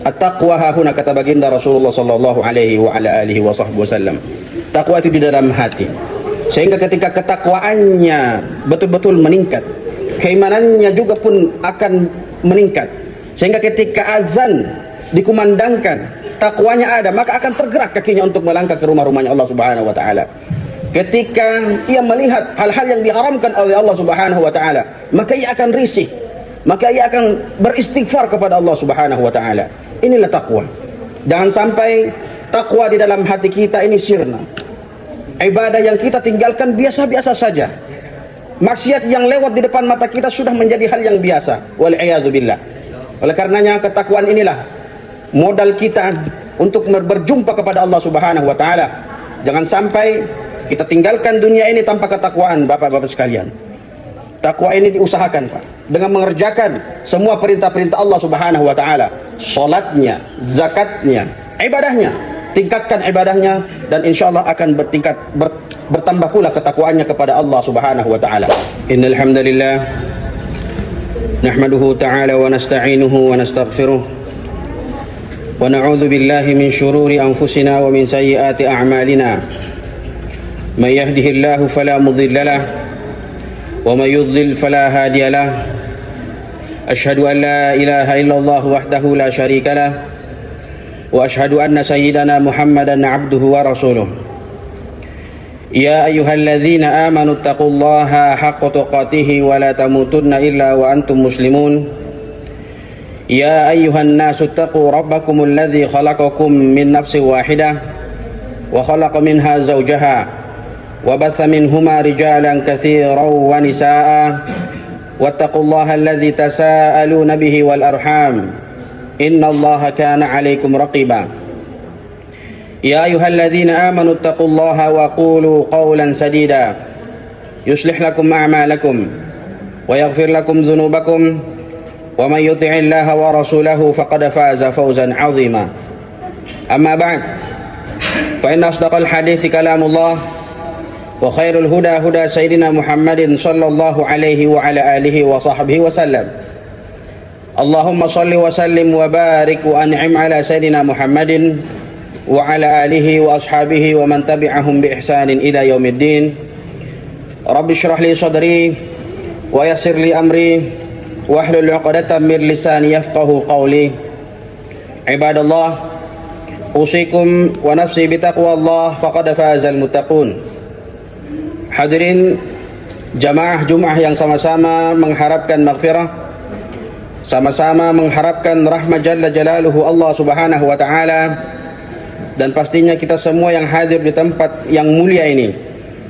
At-taqwa hahuna, kata baginda Rasulullah sallallahu alaihi wa ala alihi wasallam. Takwa itu di dalam hati. Sehingga ketika ketakwaannya betul-betul meningkat, keimanannya juga pun akan meningkat. Sehingga ketika azan dikumandangkan, takwanya ada, maka akan tergerak kakinya untuk melangkah ke rumah-rumahnya Allah Subhanahu wa taala. Ketika ia melihat hal-hal yang diharamkan oleh Allah Subhanahu wa taala, maka ia akan risih, maka ia akan beristighfar kepada Allah Subhanahu wa taala. Inilah takwa. Jangan sampai takwa di dalam hati kita ini sirna. Ibadah yang kita tinggalkan biasa-biasa saja. Maksiat yang lewat di depan mata kita sudah menjadi hal yang biasa. Wal'iyadzubillah. Oleh karenanya ketakwaan inilah modal kita untuk berjumpa kepada Allah Subhanahu wa taala. Jangan sampai kita tinggalkan dunia ini tanpa ketakwaan, Bapak-bapak sekalian. Takwa ini diusahakan, Pak, dengan mengerjakan semua perintah-perintah Allah Subhanahu wa taala. Salatnya, zakatnya, ibadahnya. Tingkatkan ibadahnya dan insyaallah akan bertambah pula ketakwaannya kepada Allah Subhanahu wa taala. Innal hamdalillah nahmaduhu ta'ala wa nasta'inuhu wa nastaghfiruh wa na'udzu billahi min shururi anfusina wa min sayyiati a'malina. May yahdihillahu fala mudilla lahu wa may yudlil fala hadiya lahu. Asyhadu an la ilaha illallah wahdahu la syarika lahu wa asyhadu anna sayyidana Muhammadan 'abduhu wa rasuluh. Ya ayyuhalladzina amanu taqullaha haqqa tuqatih wa la tamutunna illa wa antum muslimun. Ya ayyuhan nasu taqu rabbakumul ladzi khalaqakum min nafsin wahidah wa khalaqa minha zawjaha وبث منهما رجالا كثيرا ونساء واتقوا الله الذي تساءلون به والأرحام إن الله كان عليكم رقيبا يا أيها الذين آمنوا اتقوا الله وقولوا قولا سديدا يصلح لكم أعمالكم ويغفر لكم ذنوبكم ومن يطع الله ورسوله فقد فاز فوزا عظيما أما بعد فإن أصدق الحديث كلام الله وخير الهدى هدى سيدنا محمد صلى الله عليه وعلى آله وصحبه وسلم اللهم صل وسلم وبارك وأنعم على سيدنا محمد وعلى آله وأصحابه ومن تبعهم بإحسان إلى يوم الدين رب اشرح لي صدري ويسر لي أمري واحلل عقدة من لساني يفقه قولي عباد الله أوصيكم ونفسي بتقوى الله فقد فاز المتقون. Hadirin jamaah Jumat yang sama-sama mengharapkan maghfirah, sama-sama mengharapkan rahmat jalla jalaluhu Allah Subhanahu wa taala, dan pastinya kita semua yang hadir di tempat yang mulia ini,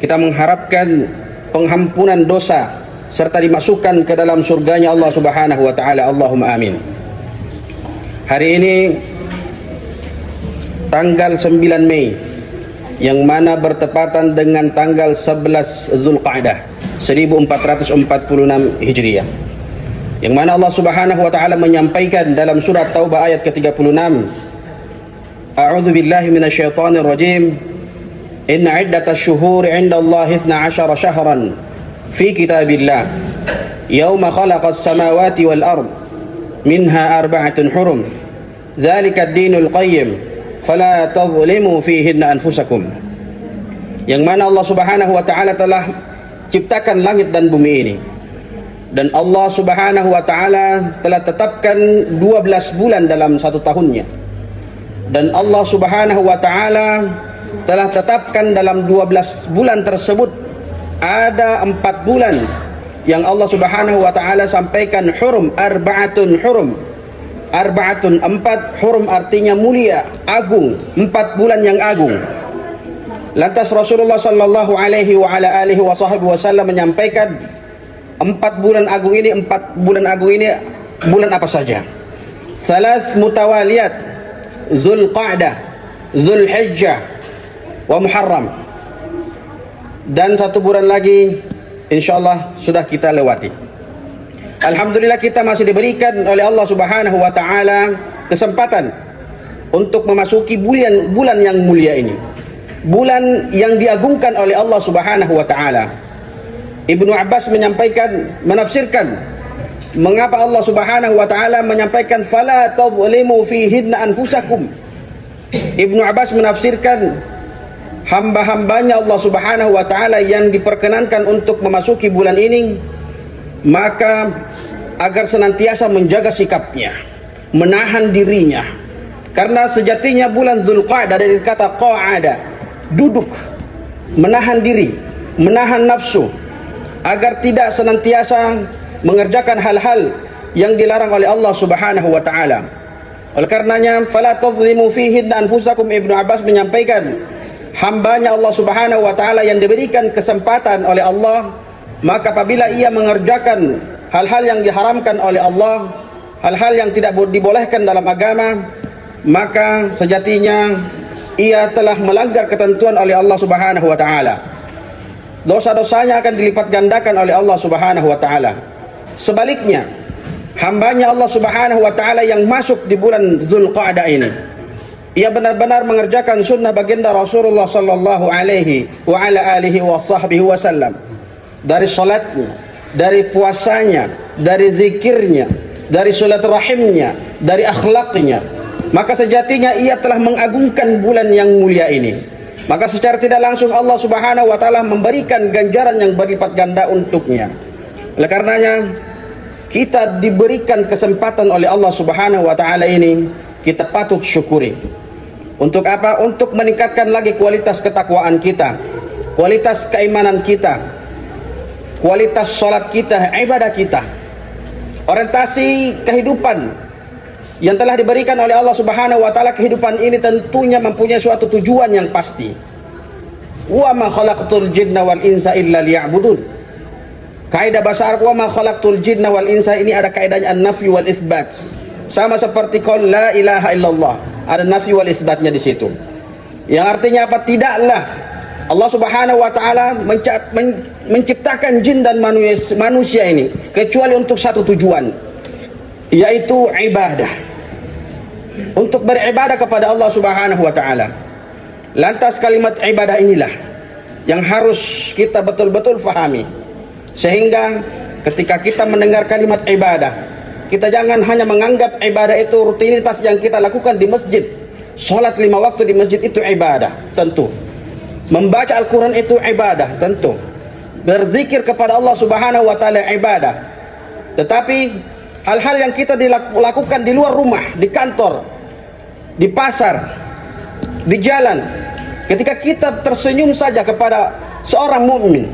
kita mengharapkan pengampunan dosa serta dimasukkan ke dalam surganya Allah Subhanahu wa taala. Allahumma amin. Hari ini tanggal 9 Mei yang mana bertepatan dengan tanggal 11 Zulqa'dah 1446 Hijriah, yang mana Allah Subhanahu wa taala menyampaikan dalam surat Taubah ayat ke-36, A'udzu billahi minasyaitonir rajim. Inna 'iddatasy syuhuri 'indallahi 12 syahran fi kitabillah yauma khalaqas samawati wal ard minha arba'atun hurum dzalika ad-dinul qayyim fala tadhlimu fihinna anfusakum. Yang mana Allah Subhanahu wa taala telah ciptakan langit dan bumi ini, dan Allah Subhanahu wa taala telah tetapkan 12 bulan dalam satu tahunnya, dan Allah Subhanahu wa taala telah tetapkan dalam 12 bulan tersebut ada 4 bulan yang Allah Subhanahu wa taala sampaikan hurum, arba'atun hurum. Arba'atun 4, hurum artinya mulia, agung, 4 bulan yang agung. Lantas Rasulullah sallallahu alaihi wa ala alihi wasallam menyampaikan 4 bulan agung ini, 4 bulan agung ini bulan apa saja? Salas mutawaliyat, Zulqa'dah, Zulhijjah wa Muharram. Dan 1 bulan lagi insyaallah sudah kita lewati. Alhamdulillah kita masih diberikan oleh Allah Subhanahu wa taala kesempatan untuk memasuki bulan yang mulia ini. Bulan yang diagungkan oleh Allah Subhanahu wa taala. Ibnu Abbas menyampaikan, menafsirkan mengapa Allah Subhanahu wa taala menyampaikan fala tadhlimu fihinna anfusakum. Ibnu Abbas menafsirkan hamba-hambanya Allah Subhanahu wa taala yang diperkenankan untuk memasuki bulan ini, maka agar senantiasa menjaga sikapnya, menahan dirinya. Karena sejatinya bulan Dzulqa'dah dari kata qa'ada, duduk, menahan diri, menahan nafsu, agar tidak senantiasa mengerjakan hal-hal yang dilarang oleh Allah Subhanahu wa taala. Oleh karenanya fala tadhlimu fihinna anfusakum, Ibnu Abbas menyampaikan hambanya Allah Subhanahu wa taala yang diberikan kesempatan oleh Allah, maka apabila ia mengerjakan hal-hal yang diharamkan oleh Allah, hal-hal yang tidak dibolehkan dalam agama, maka sejatinya ia telah melanggar ketentuan oleh Allah Subhanahu wa taala. Dosa-dosanya akan dilipat gandakan oleh Allah Subhanahu wa taala. Sebaliknya, hambanya Allah Subhanahu wa taala yang masuk di bulan Dzulqa'dah ini, ia benar-benar mengerjakan sunnah baginda Rasulullah sallallahu alaihi wa ala alihi wa sahbihi wasallam, dari salatnya, dari puasanya, dari zikirnya, dari silaturahimnya, dari akhlaknya, maka sejatinya ia telah mengagungkan bulan yang mulia ini. Maka secara tidak langsung Allah Subhanahu wa taala memberikan ganjaran yang berlipat ganda untuknya. Oleh karenanya kita diberikan kesempatan oleh Allah Subhanahu wa taala ini, kita patut syukuri. Untuk apa? Untuk meningkatkan lagi kualitas ketakwaan kita, kualitas keimanan kita, kualitas salat kita, ibadah kita, orientasi kehidupan yang telah diberikan oleh Allah Subhanahu wa taala. Kehidupan ini tentunya mempunyai suatu tujuan yang pasti. Wa ma khalaqtul jinna wal insa illa liya'budun. Kaidah bahasa Arab wa ma khalaqtul jinna wal insa ini ada kaidahnya an-nafy wal isbat. Sama seperti qaul la ilaha illallah, ada nafy wal isbatnya di situ. Yang artinya apa? Tidaklah Allah Subhanahu wa taala menciptakan jin dan manusia ini kecuali untuk satu tujuan, yaitu ibadah. Untuk beribadah kepada Allah Subhanahu wa taala. Lantas kalimat ibadah inilah yang harus kita betul-betul fahami. Sehingga ketika kita mendengar kalimat ibadah, kita jangan hanya menganggap ibadah itu rutinitas yang kita lakukan di masjid. Salat 5 waktu di masjid itu ibadah, tentu. Membaca Al-Quran itu ibadah, tentu. Berzikir kepada Allah Subhanahu wa taala ibadah. Tetapi hal-hal yang kita dilakukan di luar rumah, di kantor, di pasar, di jalan, ketika kita tersenyum saja kepada seorang mukmin,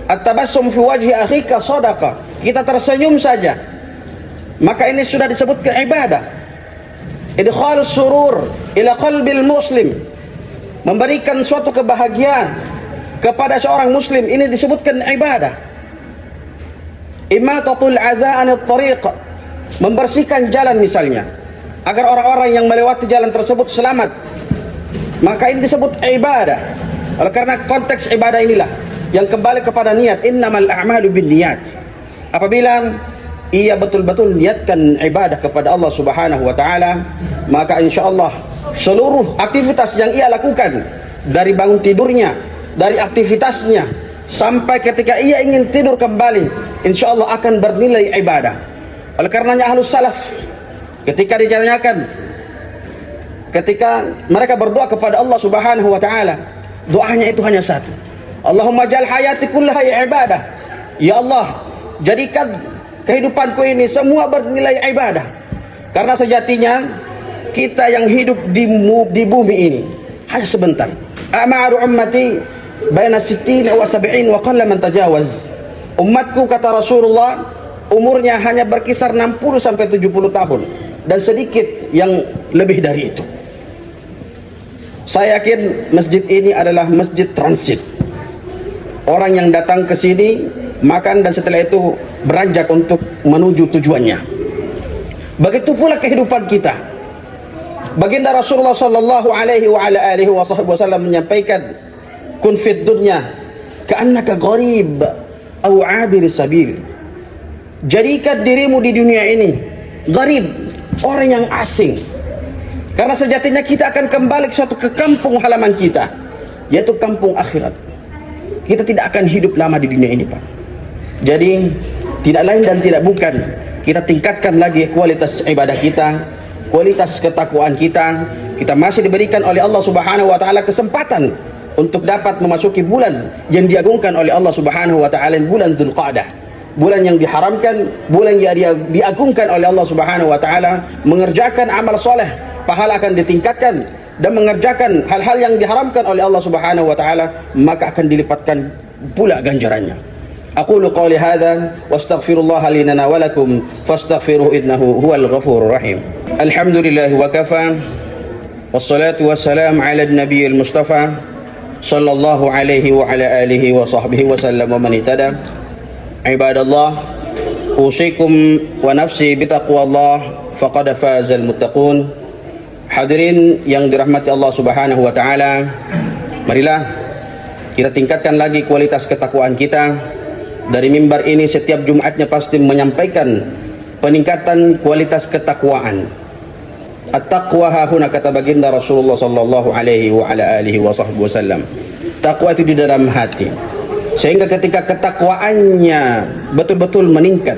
at-tabassum fi wajhi akhika shadaqah, kita tersenyum saja, maka ini sudah disebut ibadah. Idkhalus surur ila qalbil muslim, memberikan suatu kebahagiaan kepada seorang muslim, ini disebutkan ibadah. Imatatul adza anit tariq, membersihkan jalan misalnya, agar orang-orang yang melewati jalan tersebut selamat, maka ini disebut ibadah. Oleh karena konteks ibadah inilah yang kembali kepada niat, innamal a'malu binniyat. Apabila ia betul-betul niatkan ibadah kepada Allah Subhanahu wa taala, maka insyaallah seluruh aktivitas yang ia lakukan, dari bangun tidurnya, dari aktivitasnya, sampai ketika ia ingin tidur kembali, insyaallah akan bernilai ibadah. Oleh karenanya ahlus salaf ketika ditanyakan, ketika mereka berdoa kepada Allah Subhanahu wa taala, doanya itu hanya satu, Allahumma ja'al hayati kullaha ibadah. Ya Allah, jadikan kehidupanku ini semua bernilai ibadah. Karena sejatinya kita yang hidup di bumi ini hanya sebentar. A'maru ummati baina 60 wa 70 wa qalla man tajawaz. Umatku, kata Rasulullah, umurnya hanya berkisar 60 sampai 70 tahun dan sedikit yang lebih dari itu. Saya yakin masjid ini adalah masjid transit. Orang yang datang ke sini makan dan setelah itu beranjak untuk menuju tujuannya. Begitu pula kehidupan kita. Baginda Rasulullah sallallahu alaihi wa ala alihi wasallam menyampaikan, kun fid dunya ka'annaka gharib aw 'abir sabil. Jadikan dirimu di dunia ini gharib, orang yang asing. Karena sejatinya kita akan kembali ke kampung halaman kita, yaitu kampung akhirat. Kita tidak akan hidup lama di dunia ini, Pak. Jadi tidak lain dan tidak bukan kita tingkatkan lagi kualitas ibadah kita, kualitas ketakwaan kita. Kita masih diberikan oleh Allah Subhanahu wa taala kesempatan untuk dapat memasuki bulan yang diagungkan oleh Allah Subhanahu wa taala, bulan Dzulqa'dah. Bulan yang diharamkan, bulan yang diagungkan oleh Allah Subhanahu wa taala. Mengerjakan amal soleh, pahala akan ditingkatkan, dan mengerjakan hal-hal yang diharamkan oleh Allah Subhanahu wa taala, maka akan dilipatkan pula ganjarannya. Aqulu qawli hadza wastaghfirullah li lana wa lakum fastaghfiruhu innahu huwal ghafurur rahim. Alhamdulillah wa kafa wassalatu wassalamu ala nabiyil mustafa sallallahu alaihi wa ala alihi wa sahbihi wa sallam wa man ittaba. Ibadallah, usikum wa nafsi bitaqwallah faqad fazal muttaqun. Hadirin yang dirahmati Allah Subhanahu wa taala, marilah kita tingkatkan lagi kualitas ketakwaan kita. Dari mimbar ini setiap Jumatnya pasti menyampaikan peningkatan kualitas ketakwaan. At-taqwa hahuna, kata baginda Rasulullah sallallahu alaihi wa ala alihi wa sahbihi wasallam. Takwa itu di dalam hati. Sehingga ketika ketakwaannya betul-betul meningkat,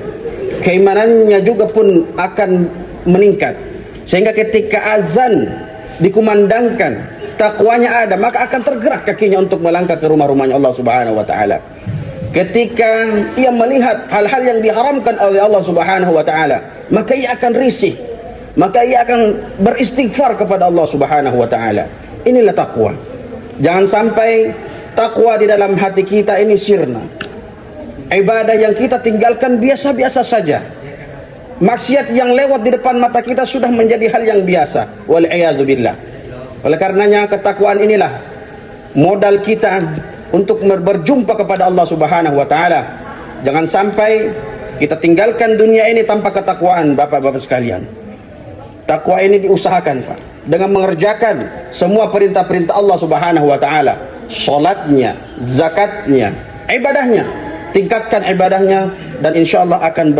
keimanannya juga pun akan meningkat. Sehingga ketika azan dikumandangkan, takwanya ada, maka akan tergerak kakinya untuk melangkah ke rumah-rumahnya Allah Subhanahu wa taala. Ketika ia melihat hal-hal yang diharamkan oleh Allah Subhanahu wa taala, maka ia akan risih, maka ia akan beristighfar kepada Allah Subhanahu wa taala. Inilah takwa. Jangan sampai takwa di dalam hati kita ini sirna. Ibadah yang kita tinggalkan biasa-biasa saja. Maksiat yang lewat di depan mata kita sudah menjadi hal yang biasa. Wal iyadzu billah. Oleh karenanya ketakwaan inilah modal kita untuk berjumpa kepada Allah Subhanahu wa taala. Jangan sampai kita tinggalkan dunia ini tanpa ketakwaan, Bapak-bapak sekalian. Takwa ini diusahakan, Pak, dengan mengerjakan semua perintah-perintah Allah Subhanahu wa taala. Salatnya, zakatnya, ibadahnya. Tingkatkan ibadahnya dan insyaallah akan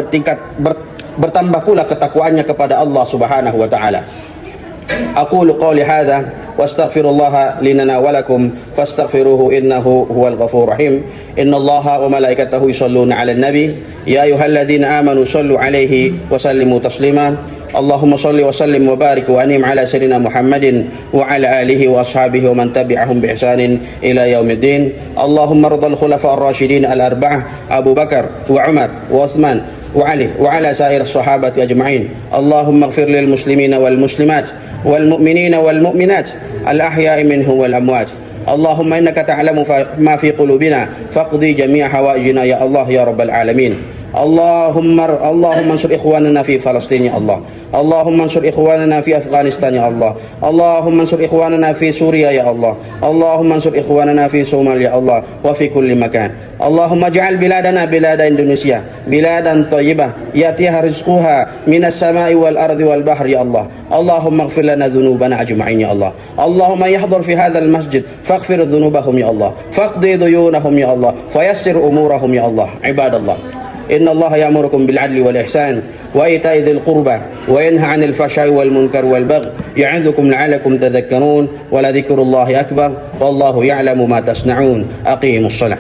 bertambah pula ketakwaannya kepada Allah Subhanahu wa taala. Aqulu qawli hadza wastaghfirullah lana wa lakum fastaghfiruhu innahu huwal ghafurur rahim. Innallaha wa malaikatahu yusholluna 'alan nabi ya ayyuhalladzina amanu shallu 'alaihi wa sallimu taslima. Allahumma shalli wa sallim wa barik wa anim ala sayyidina Muhammadin wa ala alihi wa ashabihi wa man tabi'ahum bi ihsanin ila yaumiddin. Allahumma ardhal khulafa'ir rasyidin al-arba'ah Abu Bakar wa Umar wa Utsman wa Ali wa ala sair sahabati ajma'in. Allahumma ighfir lil muslimina wal muslimat wal mu'minina wal mu'minat al ahya'i minhum wal amwat. Allahumma innaka ta'lamu ma fi qulubina faqdi jami'a hawaijina ya Allah ya rabbal alamin. Allahumma ansur ikhwanana fi Palestin ya Allah. Allahumma ansur ikhwanana fi Afghanistan ya Allah. Allahumma ansur ikhwanana fi Suriah ya Allah. Allahumma ansur ikhwanana fi Somalia ya Allah wa fi kulli makan. Allahumma ij'al biladana bilada Indonesia biladan thayyibah yatiha rizquha minas sama'i wal ardi wal bahri ya Allah. Allahumma ighfir lana dhunubana ajma'in ya Allah. Allahumma yahdhur fi hadzal masjid faghfir dhunubahum ya Allah. Faqdi duyunahum ya Allah. Fayassir umurahum ya Allah. Ibadallah, inna Allah ya'murukum bil 'adli wal ihsan wa ita'i dzil qurba wa yanha 'anil fahsya'i wal munkar wal baghi ya'idzukum la'allakum tadhakkarun wa la dzikrullahi akbar wallahu ya'lamu ma tasna'un. Aqimus shalah.